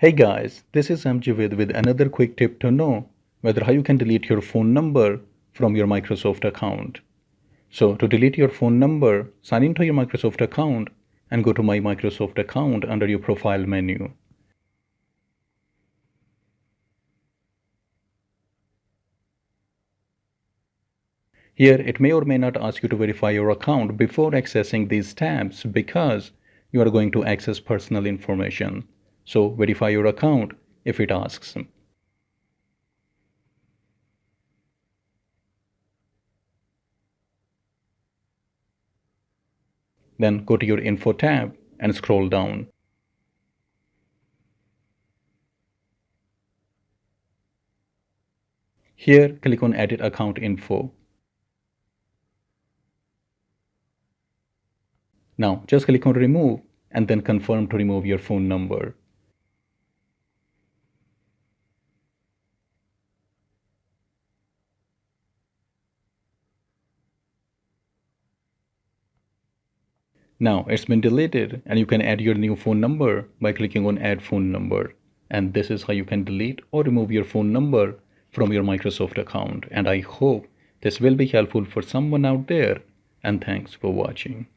Hey guys, this is mjavedva with another quick tip to know whether how you can delete your phone number from your Microsoft account. So to delete your phone number, sign into your Microsoft account and go to My Microsoft account under your profile menu. Here it may or may not ask you to verify your account before accessing these tabs because you are going to access personal information. So verify your account if it asks. Then go to your Info tab and scroll down. Here click on Edit Account Info. Now just click on Remove and then confirm to remove your phone number. Now it's been deleted and you can add your new phone number by clicking on Add Phone Number. And this is how you can delete or remove your phone number from your Microsoft account. And I hope this will be helpful for someone out there. And thanks for watching.